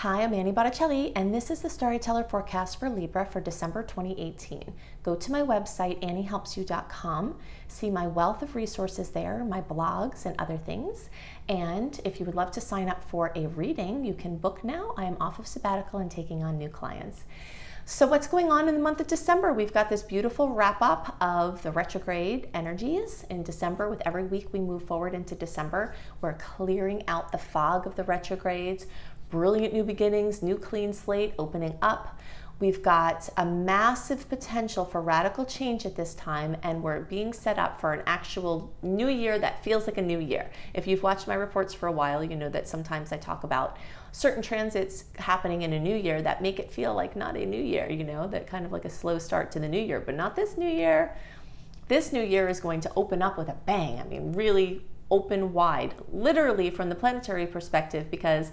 Hi, I'm Annie Botticelli, and this is the Storyteller Forecast for Libra for December 2018. Go to my website, anniehelpsyou.com, see my wealth of resources there, my blogs and other things. And if you would love to sign up for a reading, you can book now. I am off of sabbatical and taking on new clients. So what's going on in the month of December? We've got this beautiful wrap up of the retrograde energies in December. With every week we move forward into December, we're clearing out the fog of the retrogrades, brilliant new beginnings, new clean slate opening up. We've got a massive potential for radical change at this time, and we're being set up for an actual new year that feels like a new year. If you've watched my reports for a while, you know that sometimes I talk about certain transits happening in a new year that make it feel like not a new year, you know, that kind of like a slow start to the new year, but not this new year. This new year is going to open up with a bang. I mean, really open wide, literally from the planetary perspective, because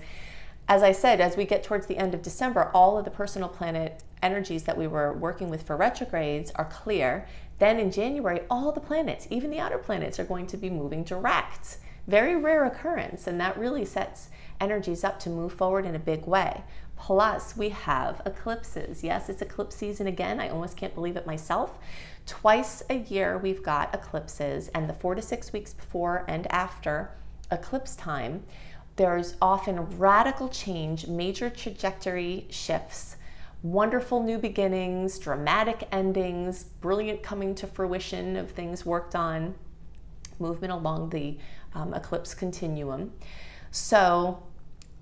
as I said, as we get towards the end of December, all of the personal planet energies that we were working with for retrogrades are clear. Then in January, all the planets, even the outer planets, are going to be moving direct. Very rare occurrence, and that really sets energies up to move forward in a big way. Plus, we have eclipses. Yes, it's eclipse season again. I almost can't believe it myself. Twice a year we've got eclipses, and the 4 to 6 weeks before and after eclipse time, there's often radical change, major trajectory shifts, wonderful new beginnings, dramatic endings, brilliant coming to fruition of things worked on, movement along the eclipse continuum. So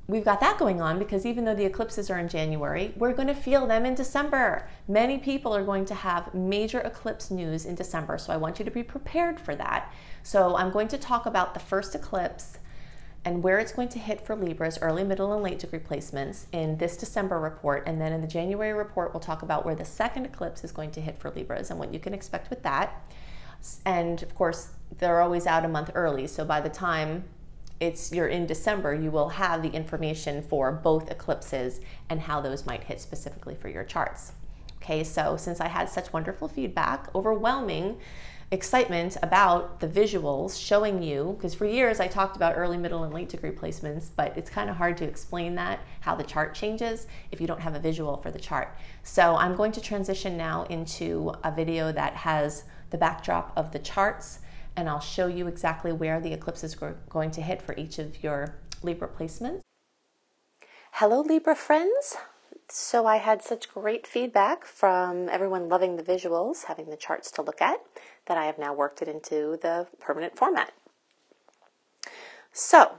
we've got that going on because even though the eclipses are in January, we're going to feel them in December. Many people are going to have major eclipse news in December, so I want you to be prepared for that. So I'm going to talk about the first eclipse and where it's going to hit for Libras, early, middle, and late degree placements in this December report. And then in the January report, we'll talk about where the second eclipse is going to hit for Libras and what you can expect with that. And of course, they're always out a month early. So by the time you're in December, you will have the information for both eclipses and how those might hit specifically for your charts. Okay, so since I had such wonderful feedback, overwhelming excitement about the visuals showing you, because for years I talked about early, middle, and late degree placements, but it's kind of hard to explain that, how the chart changes, if you don't have a visual for the chart. So I'm going to transition now into a video that has the backdrop of the charts, and I'll show you exactly where the eclipses are going to hit for each of your Libra placements. Hello Libra friends! So I had such great feedback from everyone loving the visuals, having the charts to look at, that I have now worked it into the permanent format. So,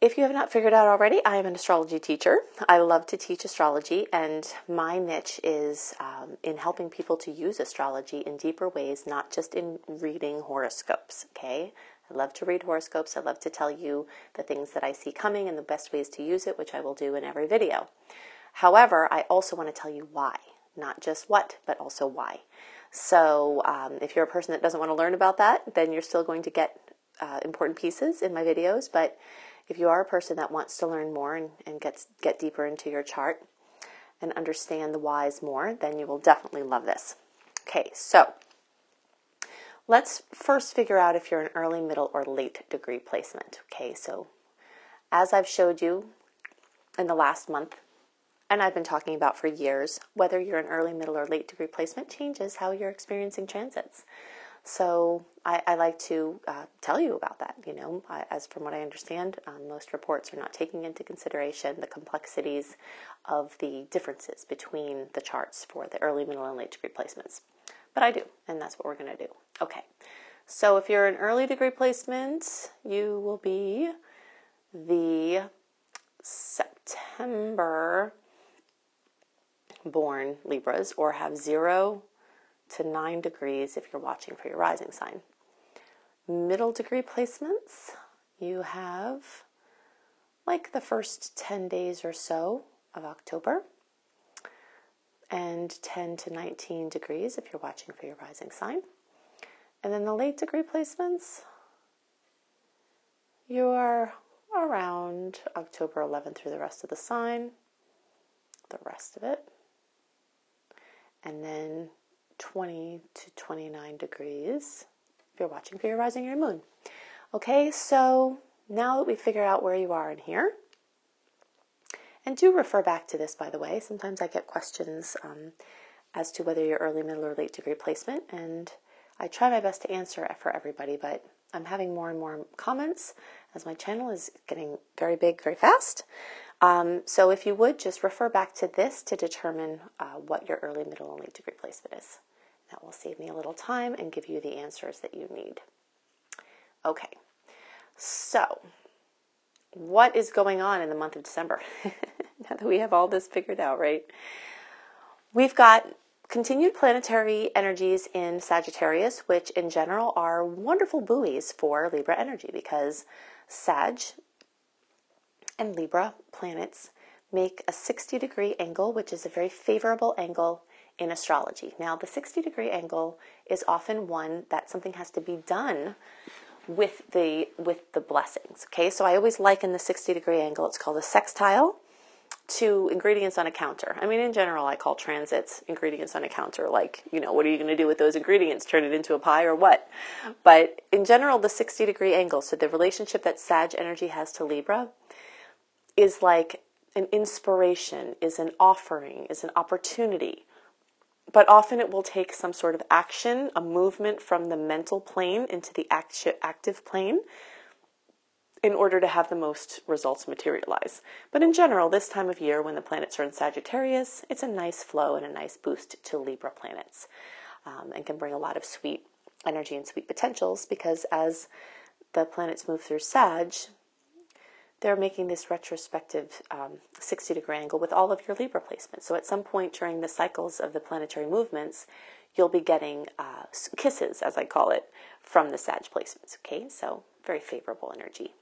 if you have not figured out already, I am an astrology teacher. I love to teach astrology, and my niche is in helping people to use astrology in deeper ways, not just in reading horoscopes, okay? I love to read horoscopes. I love to tell you the things that I see coming and the best ways to use it, which I will do in every video. However, I also want to tell you why. Not just what, but also why. So if you're a person that doesn't want to learn about that, then you're still going to get important pieces in my videos. But if you are a person that wants to learn more and get deeper into your chart and understand the whys more, then you will definitely love this. Okay, so let's first figure out if you're an early, middle, or late degree placement. Okay, so as I've showed you in the last month, and I've been talking about for years, whether you're an early, middle, or late degree placement changes how you're experiencing transits. So I like to tell you about that. You know, as from what I understand, most reports are not taking into consideration the complexities of the differences between the charts for the early, middle, and late degree placements. But I do, and that's what we're going to do. Okay, so if you're an early degree placement, you will be the September born Libras, or have 0 to 9 degrees if you're watching for your rising sign. Middle degree placements, you have like the first 10 days or so of October, and 10 to 19 degrees if you're watching for your rising sign. And then the late degree placements, you are around October 11th through the rest of the sign, the rest of it. And then 20 to 29 degrees if you're watching for your rising or your moon. Okay, so now that we figure out where you are in here, And do refer back to this, by the way. Sometimes I get questions as to whether you're early, middle, or late degree placement, and I try my best to answer for everybody, but I'm having more and more comments as my channel is getting very big, very fast. So if you would, just refer back to this to determine what your early, middle, and late degree placement is. That will save me a little time and give you the answers that you need. Okay, so what is going on in the month of December? Now that we have all this figured out, right? We've got continued planetary energies in Sagittarius, which in general are wonderful buoys for Libra energy because Sag and Libra planets make a 60-degree angle, which is a very favorable angle in astrology. Now, the 60-degree angle is often one that something has to be done with the blessings. Okay, so I always liken the 60-degree angle. It's called a sextile to ingredients on a counter. I mean, in general, I call transits ingredients on a counter. Like, you know, what are you going to do with those ingredients? Turn it into a pie or what? But in general, the 60-degree angle, so the relationship that Sag energy has to Libra is like an inspiration, is an offering, is an opportunity. But often it will take some sort of action, a movement from the mental plane into the active plane in order to have the most results materialize. But in general, this time of year when the planets are in Sagittarius, it's a nice flow and a nice boost to Libra planets and can bring a lot of sweet energy and sweet potentials because as the planets move through Sag, they're making this retrospective 60-degree angle with all of your Libra placements. So at some point during the cycles of the planetary movements, you'll be getting kisses, as I call it, from the Sag placements. Okay, so very favorable energy.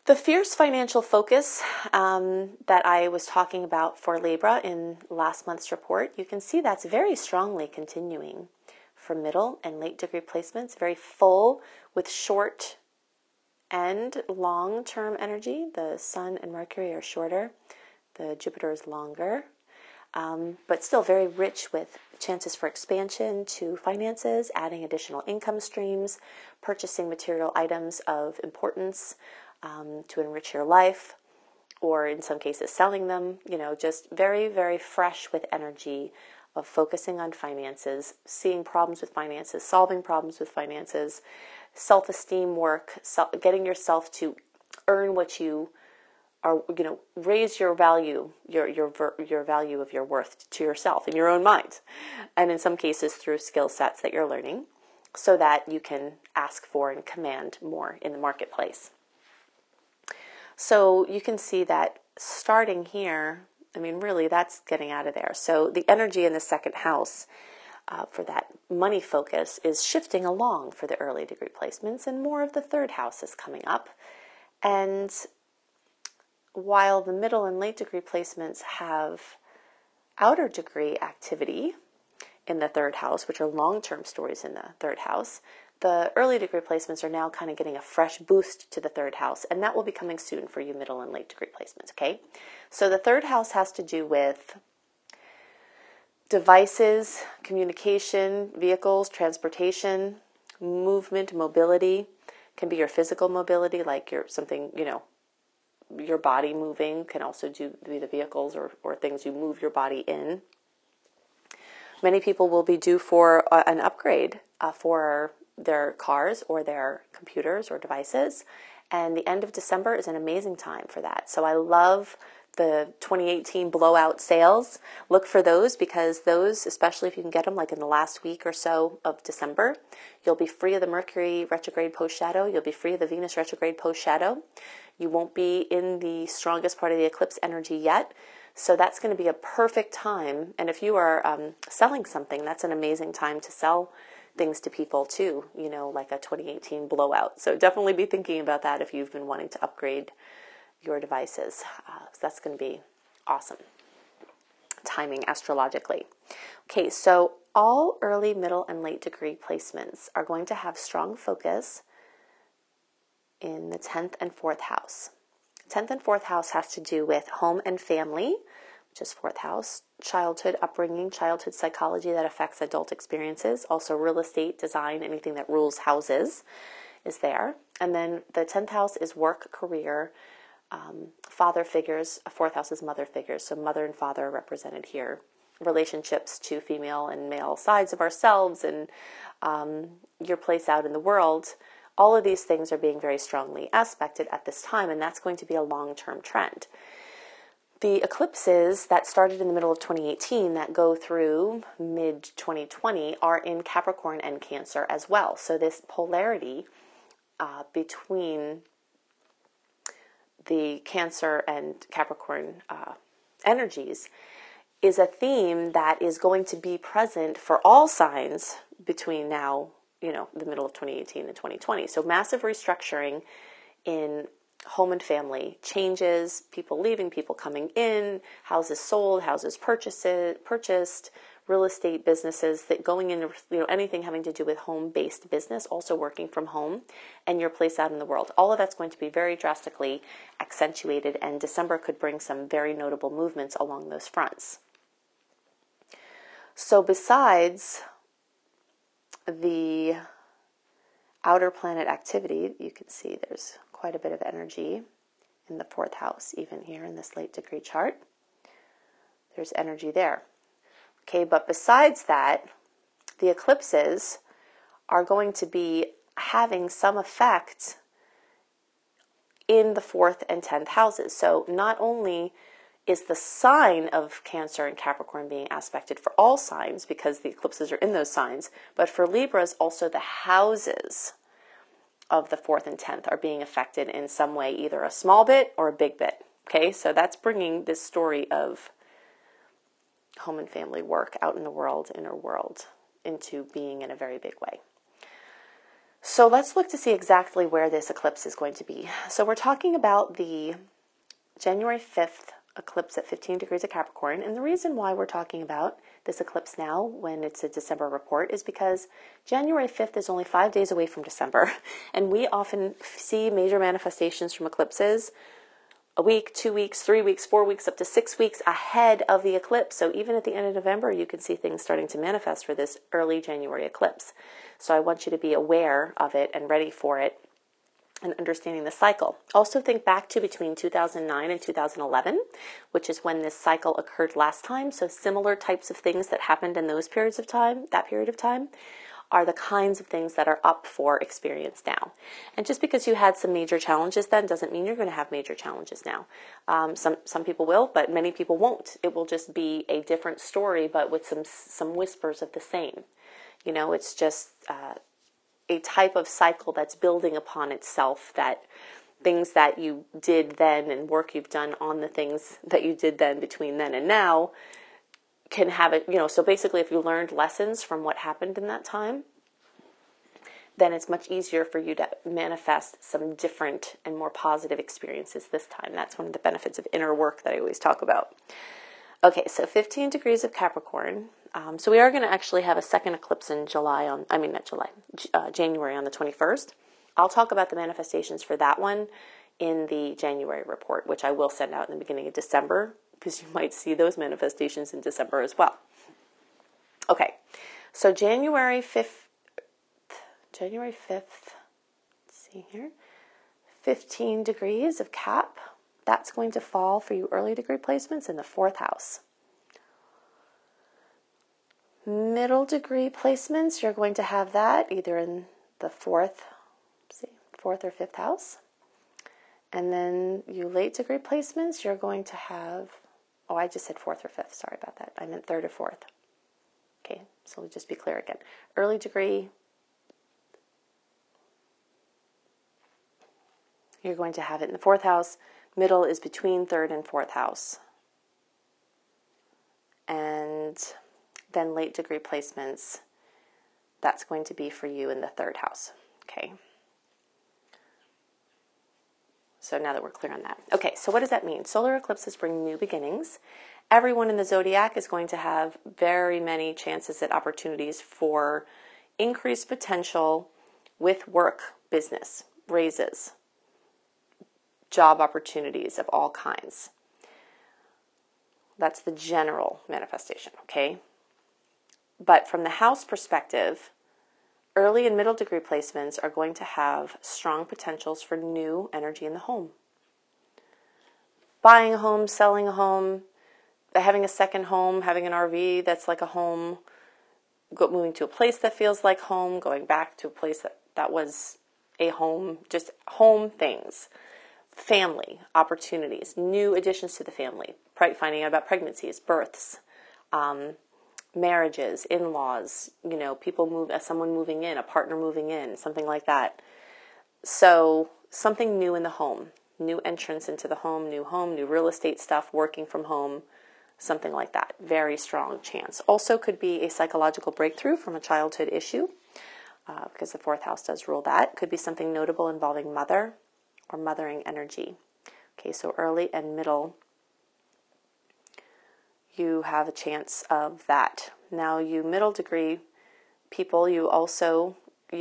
The fierce financial focus that I was talking about for Libra in last month's report, you can see that's very strongly continuing for middle and late degree placements, very full with short and long-term energy. The Sun and Mercury are shorter. The Jupiter is longer, but still very rich with chances for expansion to finances, adding additional income streams, purchasing material items of importance to enrich your life, or in some cases selling them. You know, just very, very fresh with energy of focusing on finances, seeing problems with finances, solving problems with finances, self-esteem work, getting yourself to earn what you are, you know, raise your value, your value of your worth to yourself in your own mind. And in some cases through skill sets that you're learning so that you can ask for and command more in the marketplace. So you can see that starting here, I mean, really that's getting out of there. So the energy in the second house for that money focus is shifting along for the early degree placements, and more of the third house is coming up. And while the middle and late degree placements have outer degree activity in the third house, which are long-term stories in the third house, the early degree placements are now kind of getting a fresh boost to the third house, and that will be coming soon for you middle and late degree placements, okay? So the third house has to do with devices, communication, vehicles, transportation, movement, mobility. Can be your physical mobility, like something, you know, your body moving. Can also be the vehicles or things you move your body in. Many people will be due for an upgrade for their cars or their computers or devices. And the end of December is an amazing time for that. So I love the 2018 blowout sales. Look for those because those, especially if you can get them like in the last week or so of December, you'll be free of the Mercury retrograde post-shadow. You'll be free of the Venus retrograde post-shadow. You won't be in the strongest part of the eclipse energy yet. So that's going to be a perfect time. And if you are selling something, that's an amazing time to sell things to people too, you know, like a 2018 blowout. So definitely be thinking about that if you've been wanting to upgrade your devices. So that's going to be awesome timing astrologically. Okay, so all early, middle, and late degree placements are going to have strong focus in the 10th and 4th house. 10th and 4th house has to do with home and family, which is 4th house, childhood upbringing, childhood psychology that affects adult experiences, also real estate, design, anything that rules houses is there. And then the 10th house is work, career, father figures. Fourth house is mother figures, so mother and father are represented here. Relationships to female and male sides of ourselves, and your place out in the world. All of these things are being very strongly aspected at this time, and that's going to be a long-term trend. The eclipses that started in the middle of 2018 that go through mid-2020 are in Capricorn and Cancer as well. So this polarity between the Cancer and Capricorn energies is a theme that is going to be present for all signs between now, the middle of 2018 and 2020. So massive restructuring in home and family, changes, people leaving, people coming in, houses sold, houses purchased, real estate businesses that going into, anything having to do with home-based business, also working from home, and your place out in the world. All of that's going to be very drastically accentuated, and December could bring some very notable movements along those fronts. So besides the outer planet activity, you can see there's quite a bit of energy in the fourth house, even here in this late degree chart. There's energy there. Okay, but besides that, the eclipses are going to be having some effect in the 4th and 10th houses. So not only is the sign of Cancer and Capricorn being aspected for all signs, because the eclipses are in those signs, but for Libras, also the houses of the 4th and 10th are being affected in some way, either a small bit or a big bit. Okay, so that's bringing this story of home and family, work, out in the world, inner world, into being in a very big way. So let's look to see exactly where this eclipse is going to be. So we're talking about the January 5th eclipse at 15 degrees of Capricorn. And the reason why we're talking about this eclipse now when it's a December report is because January 5th is only 5 days away from December. And we often see major manifestations from eclipses a week, 2 weeks, 3 weeks, 4 weeks, up to 6 weeks ahead of the eclipse. So even at the end of November, you can see things starting to manifest for this early January eclipse. So I want you to be aware of it and ready for it and understanding the cycle. Also think back to between 2009 and 2011, which is when this cycle occurred last time. So similar types of things that happened in those periods of time, that period of time, are the kinds of things that are up for experience now. And just because you had some major challenges then doesn't mean you're going to have major challenges now. Some people will, but many people won't. It will just be a different story, but with some whispers of the same. It's just a type of cycle that's building upon itself, that things that you did then and work you've done on the things that you did then between then and now can have it, so basically if you learned lessons from what happened in that time, then it's much easier for you to manifest some different and more positive experiences this time. That's one of the benefits of inner work that I always talk about. Okay, so 15 degrees of Capricorn. So we are going to actually have a second eclipse in January on the 21st. I'll talk about the manifestations for that one in the January report, which I will send out in the beginning of December, because you might see those manifestations in December as well. Okay, so January 5th, let's see here, 15 degrees of Cap. That's going to fall for you early degree placements in the 4th house. Middle degree placements, you're going to have that either in the 4th or 5th house. And then you late degree placements, you're going to have, I just said 4th or 5th, sorry about that. I meant 3rd or 4th. Okay, so just be clear again. Early degree, you're going to have it in the 4th house. Middle is between 3rd and 4th house. And then late degree placements, that's going to be for you in the 3rd house. Okay. So now that we're clear on that. Okay, so what does that mean? Solar eclipses bring new beginnings. Everyone in the zodiac is going to have very many chances at opportunities for increased potential with work, business, raises, job opportunities of all kinds. That's the general manifestation, okay? But from the house perspective, early and middle degree placements are going to have strong potentials for new energy in the home. buying a home, selling a home, having a second home, having an RV that's like a home, moving to a place that feels like home, going back to a place that was a home, just home things, family, opportunities, new additions to the family, finding out about pregnancies, births, marriages, in-laws, someone moving in, a partner moving in, something like that. So something new in the home, new entrance into the home, new real estate stuff, working from home, something like that. Very strong chance. Also could be a psychological breakthrough from a childhood issue, because the fourth house does rule that. Could be something notable involving mother or mothering energy. Okay, so early and middle, you have a chance of that. Now, you middle degree people, you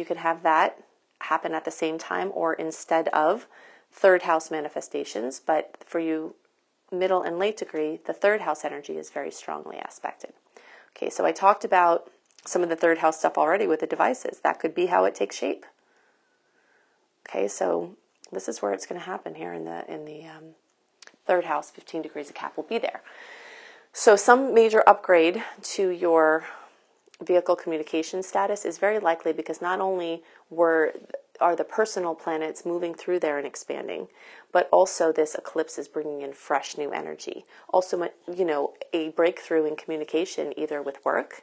could have that happen at the same time or instead of third house manifestations. But for you middle and late degree, the third house energy is very strongly aspected. Okay, so I talked about some of the third house stuff already with the devices. That could be how it takes shape. Okay, so this is where it's going to happen here in the third house. 15 degrees of Cap will be there. So some major upgrade to your vehicle communication status is very likely, because not only are the personal planets moving through there and expanding, but also this eclipse is bringing in fresh new energy. Also, a breakthrough in communication, either with work,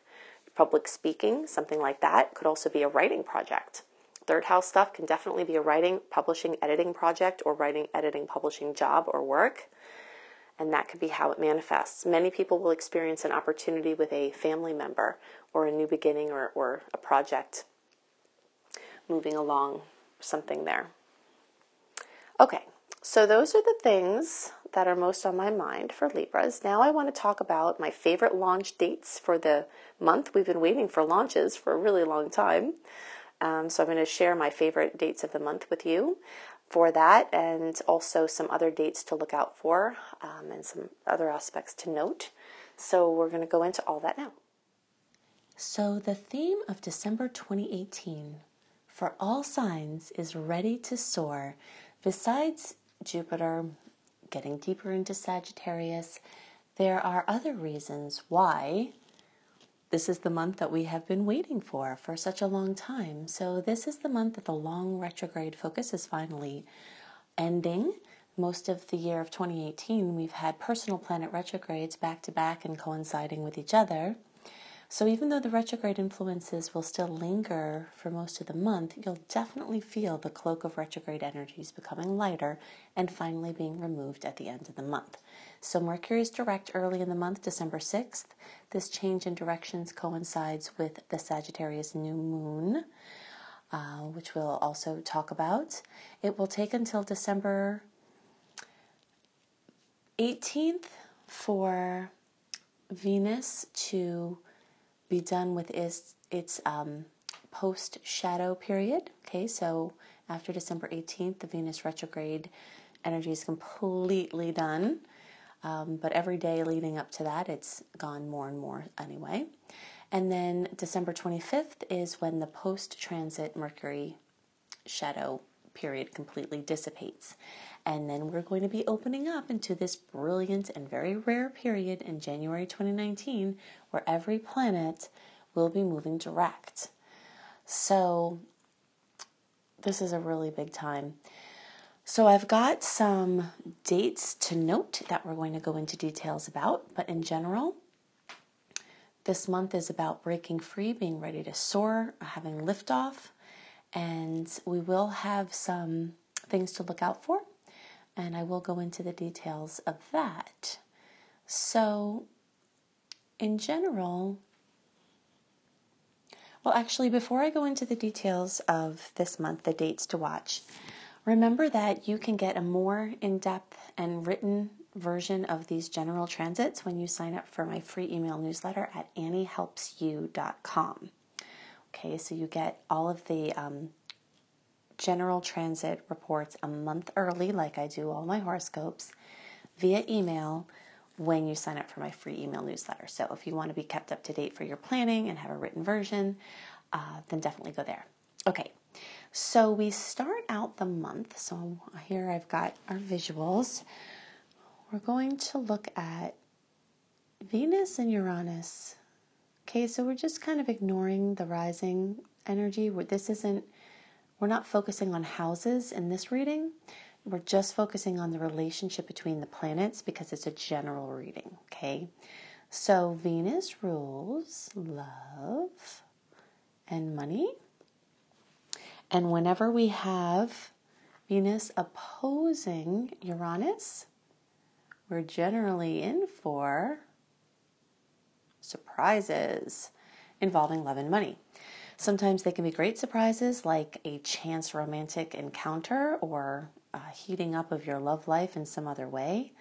public speaking, something like that. Could also be a writing project. Third house stuff can definitely be a writing, publishing, editing project, or writing, editing, publishing job or work. And that could be how it manifests. Many people will experience an opportunity with a family member or a new beginning or a project moving along, something there. Okay, so those are the things that are most on my mind for Libras. Now I want to talk about my favorite launch dates for the month. We've been waiting for launches for a really long time. So I'm going to share my favorite dates of the month with you for that, and also some other dates to look out for, and some other aspects to note. So we're going to go into all that now. So the theme of December 2018 for all signs is ready to soar. Besides Jupiter getting deeper into Sagittarius, there are other reasons why this is the month that we have been waiting for such a long time. So this is the month that the long retrograde focus is finally ending. Most of the year of 2018, we've had personal planet retrogrades back to back and coinciding with each other. So even though the retrograde influences will still linger for most of the month, you'll definitely feel the cloak of retrograde energies becoming lighter and finally being removed at the end of the month. So Mercury is direct early in the month, December 6th. This change in directions coincides with the Sagittarius new moon, which we'll also talk about. It will take until December 18th for Venus to be done with its post-shadow period. Okay, so after December 18th, the Venus retrograde energy is completely done. But every day leading up to that, it's gone more and more anyway. And then December 25th is when the post-transit Mercury shadow period completely dissipates. And then we're going to be opening up into this brilliant and very rare period in January 2019 where every planet will be moving direct. So this is a really big time. So I've got some dates to note that we're going to go into details about, but in general, this month is about breaking free, being ready to soar, having liftoff, and we will have some things to look out for, and I will go into the details of that. So in general, well, actually, before I go into the details of this month, the dates to watch, remember that you can get a more in-depth and written version of these general transits when you sign up for my free email newsletter at anniehelpsyou.com. Okay, so you get all of the general transit reports a month early, like I do all my horoscopes, via email when you sign up for my free email newsletter. So if you want to be kept up to date for your planning and have a written version, then definitely go there. Okay. So we start out the month. So here I've got our visuals. we're going to look at Venus and Uranus. Okay, so we're just kind of ignoring the rising energy. We're not focusing on houses in this reading. We're just focusing on the relationship between the planets because it's a general reading, okay? So Venus rules love and money. And whenever we have Venus opposing Uranus, we're generally in for surprises involving love and money. Sometimes they can be great surprises like a chance romantic encounter or a heating up of your love life in some other way,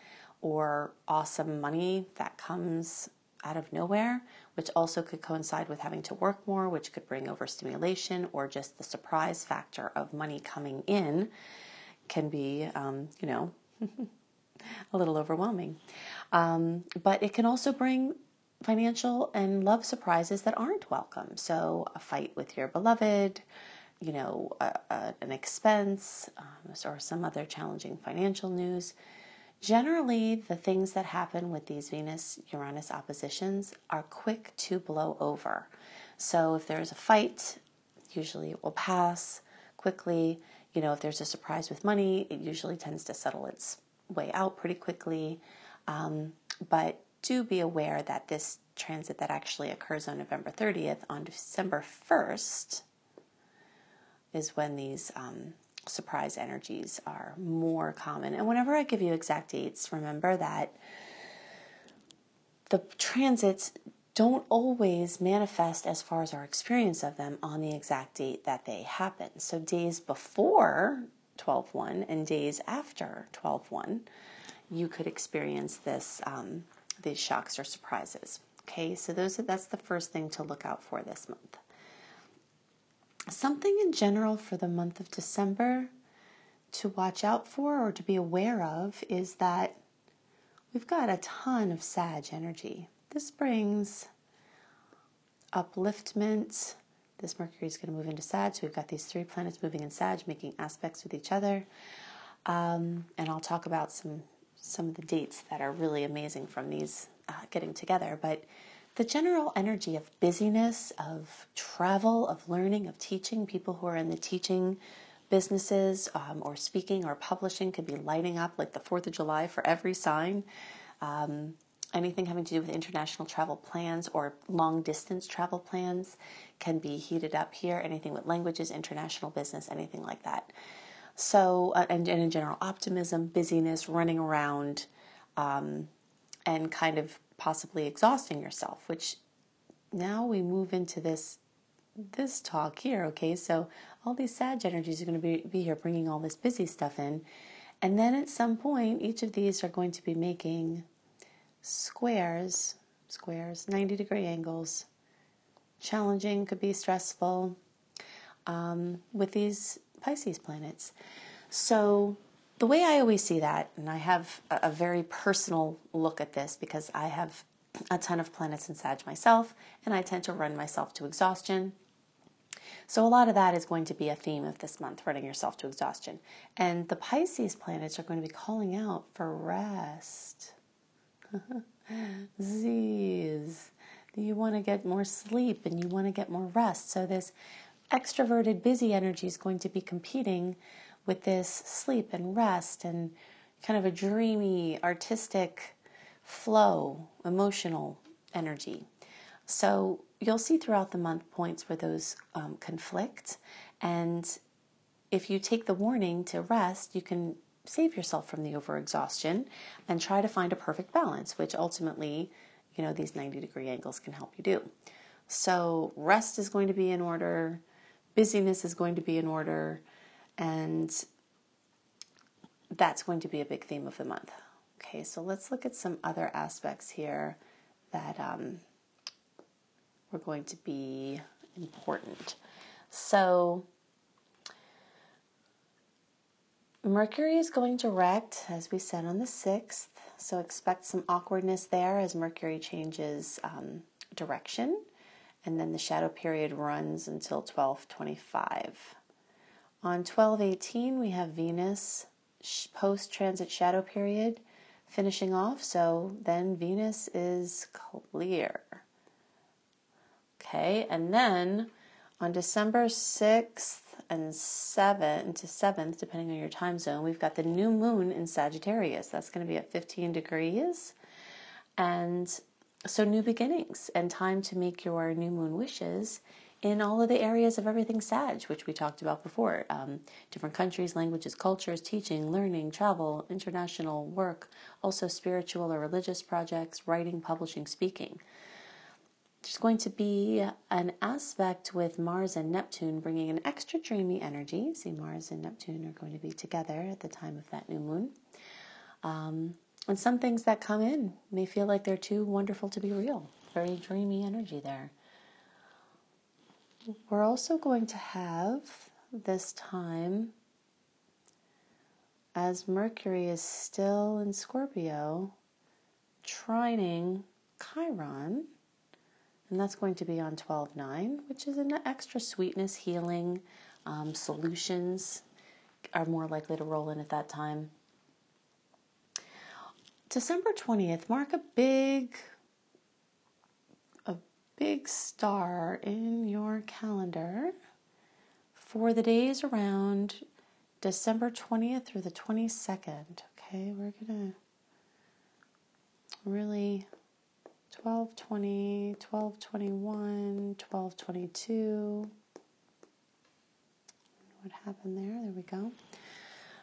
or awesome money that comes out of nowhere, which also could coincide with having to work more, which could bring overstimulation, or just the surprise factor of money coming in can be, a little overwhelming. But it can also bring financial and love surprises that aren't welcome. So a fight with your beloved, an expense, or some other challenging financial news. Generally, the things that happen with these Venus-Uranus oppositions are quick to blow over. So if there's a fight, usually it will pass quickly. If there's a surprise with money, it usually tends to settle its way out pretty quickly. But do be aware that this transit that actually occurs on November 30th, on December 1st, is when these surprise energies are more common. And whenever I give you exact dates, remember that the transits don't always manifest as far as our experience of them on the exact date that they happen. So days before 12/1 and days after 12/1, you could experience these shocks or surprises. Okay, so that's the first thing to look out for this month. Something in general for the month of December to watch out for or to be aware of is that we've got a ton of Sag energy. This brings upliftment. This Mercury is going to move into Sag, so we've got these 3 planets moving in Sag, making aspects with each other. And I'll talk about some of the dates that are really amazing from these getting together. But the general energy of busyness, of travel, of learning, of teaching, people who are in the teaching businesses or speaking or publishing could be lighting up like the 4th of July for every sign. Anything having to do with international travel plans or long-distance travel plans can be heated up here. Anything with languages, international business, anything like that. So, and in general, optimism, busyness, running around, and kind of possibly exhausting yourself, which now we move into this talk here, okay? So all these Sag energies are going to be here bringing all this busy stuff in. And then at some point, each of these are going to be making squares, 90-degree angles. Challenging, could be stressful, with these Pisces planets. So the way I always see that, and I have a very personal look at this because I have a ton of planets in Sag myself, and I tend to run myself to exhaustion. So a lot of that is going to be a theme of this month, running yourself to exhaustion. And the Pisces planets are going to be calling out for rest. Z's. You want to get more sleep and you want to get more rest. So this extroverted, busy energy is going to be competing with this sleep and rest and kind of a dreamy, artistic flow, emotional energy. So you'll see throughout the month points where those conflict. And if you take the warning to rest, you can save yourself from the overexhaustion and try to find a perfect balance, which ultimately, these 90-degree angles can help you do. So rest is going to be in order, busyness is going to be in order, and that's going to be a big theme of the month. Okay, so let's look at some other aspects here that were going to be important. So Mercury is going direct, as we said, on the 6th, so expect some awkwardness there as Mercury changes direction, and then the shadow period runs until 12:25. On 12:18, we have Venus post-transit shadow period finishing off. So then Venus is clear. Okay, and then on December 6th and 7th, depending on your time zone, we've got the new moon in Sagittarius. That's going to be at 15 degrees. And so new beginnings and time to make your new moon wishes in all of the areas of everything Sag, which we talked about before. Different countries, languages, cultures, teaching, learning, travel, international work, also spiritual or religious projects, writing, publishing, speaking. There's going to be an aspect with Mars and Neptune bringing an extra dreamy energy. See, Mars and Neptune are going to be together at the time of that new moon. And some things that come in may feel like they're too wonderful to be real. Very dreamy energy there. We're also going to have this time, as Mercury is still in Scorpio, trining Chiron. And that's going to be on 12/9, which is an extra sweetness, healing, solutions are more likely to roll in at that time. December 20th, mark a big star in your calendar for the days around December 20th through the 22nd. Okay, we're going to really 12/20, 12/21, 12/22. What happened there? There we go.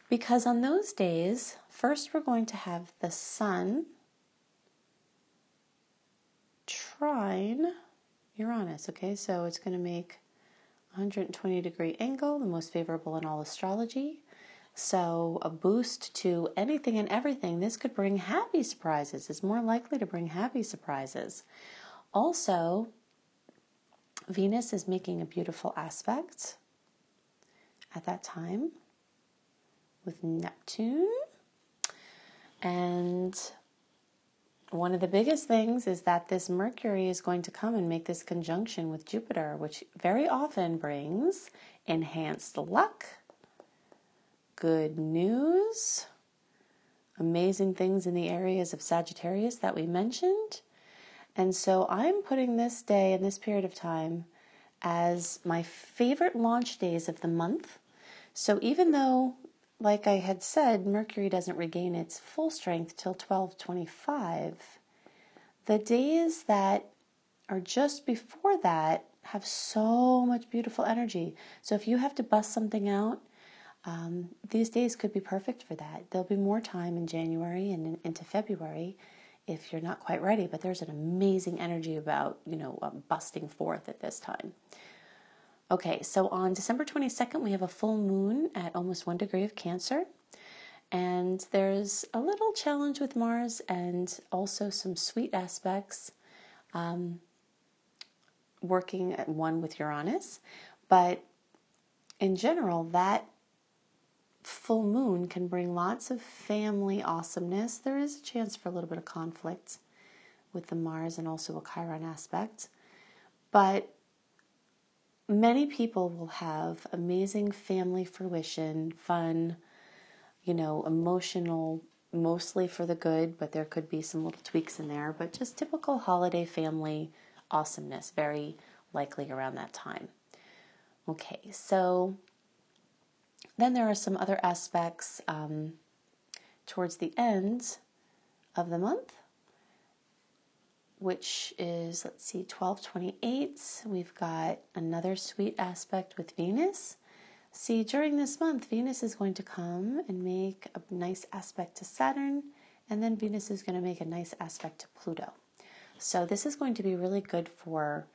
Because on those days, first we're going to have the Sun trine Uranus. Okay, so it's going to make a 120-degree angle, the most favorable in all astrology. So a boost to anything and everything. This could bring happy surprises. It's more likely to bring happy surprises. Also, Venus is making a beautiful aspect at that time with Neptune. And one of the biggest things is that this Mercury is going to come and make this conjunction with Jupiter, which very often brings enhanced luck, good news, amazing things in the areas of Sagittarius that we mentioned. And so I'm putting this day and this period of time as my favorite launch days of the month. So even though, like I had said, Mercury doesn't regain its full strength till 12/25, the days that are just before that have so much beautiful energy. So if you have to bust something out, these days could be perfect for that. There'll be more time in January and into February if you're not quite ready, but there's an amazing energy about, busting forth at this time. Okay, so on December 22nd, we have a full moon at almost 1 degree of Cancer. And there's a little challenge with Mars and also some sweet aspects working at one with Uranus. But in general, that full moon can bring lots of family awesomeness. There is a chance for a little bit of conflict with the Mars and also a Chiron aspect. But many people will have amazing family fruition, fun, emotional, mostly for the good, but there could be some little tweaks in there. But just typical holiday family awesomeness, very likely around that time. Okay, so then there are some other aspects towards the end of the month, which is, 12/28. We've got another sweet aspect with Venus. See, during this month, Venus is going to come and make a nice aspect to Saturn, and then Venus is going to make a nice aspect to Pluto. So this is going to be really good for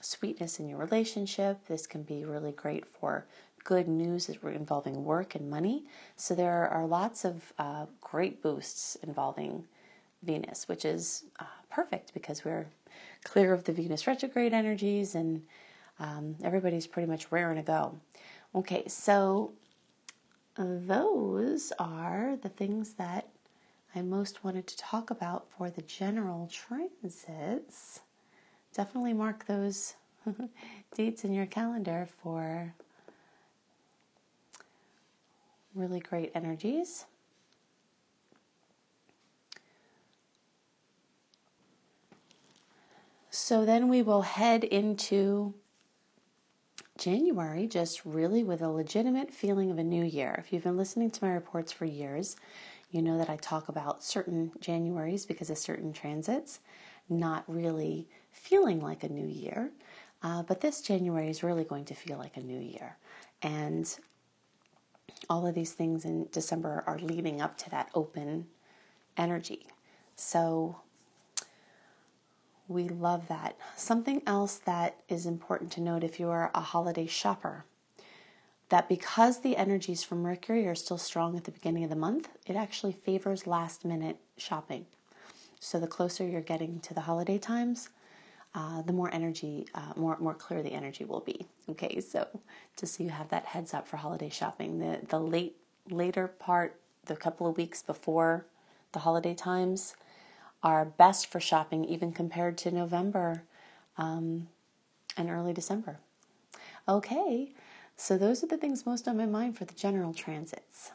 sweetness in your relationship. This can be really great for good news involving work and money. So there are lots of great boosts involving Venus, which is perfect because we're clear of the Venus retrograde energies and everybody's pretty much raring to go. Okay, so those are the things that I most wanted to talk about for the general transits. Definitely mark those dates in your calendar for really great energies. So then we will head into January just really with a legitimate feeling of a new year. If you've been listening to my reports for years, you know that I talk about certain Januaries because of certain transits not really feeling like a new year. But this January is really going to feel like a new year. And all of these things in December are leading up to that open energy. So we love that. Something else that is important to note if you are a holiday shopper, that because the energies from Mercury are still strong at the beginning of the month, it actually favors last minute shopping. So the closer you're getting to the holiday times, the more energy, more clear the energy will be. Okay, so just so you have that heads up for holiday shopping, the later part, the couple of weeks before the holiday times, are best for shopping even compared to November and early December. Okay, so those are the things most on my mind for the general transits.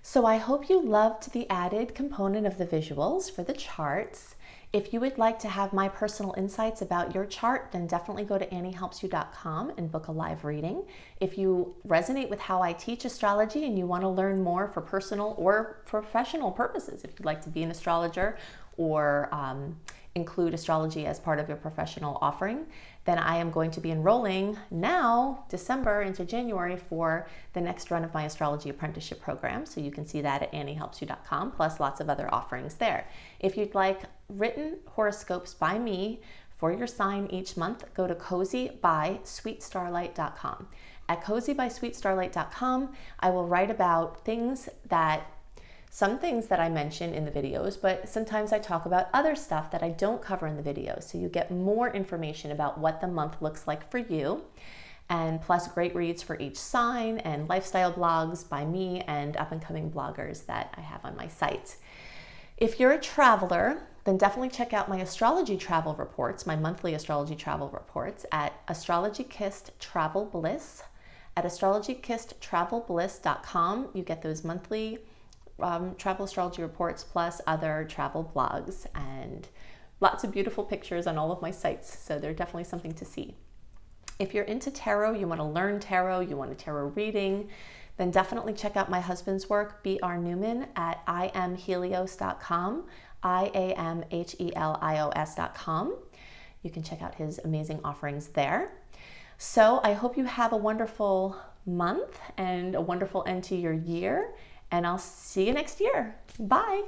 So I hope you loved the added component of the visuals for the charts. If you would like to have my personal insights about your chart, then definitely go to anniehelpsyou.com and book a live reading. If you resonate with how I teach astrology and you want to learn more for personal or professional purposes, if you'd like to be an astrologer or include astrology as part of your professional offering, then I am going to be enrolling now, December into January, for the next run of my astrology apprenticeship program. So you can see that at anniehelpsyou.com, plus lots of other offerings there. If you'd like written horoscopes by me for your sign each month, go to cozybysweetstarlight.com. At cozybysweetstarlight.com, I will write about some things that I mention in the videos, but sometimes I talk about other stuff that I don't cover in the videos. So you get more information about what the month looks like for you, and plus great reads for each sign and lifestyle blogs by me and up-and-coming bloggers that I have on my site. If you're a traveler, then definitely check out my astrology travel reports, my monthly astrology travel reports at Astrology Kissed Travel Bliss. At astrologykissedtravelbliss.com, you get those monthly travel astrology reports plus other travel blogs and lots of beautiful pictures on all of my sites. So they're definitely something to see. If you're into tarot, you want to learn tarot, you want a tarot reading, then definitely check out my husband's work, B.R. Newman, at iamhelios.com, iamhelios.com. You can check out his amazing offerings there. So I hope you have a wonderful month and a wonderful end to your year, and I'll see you next year. Bye.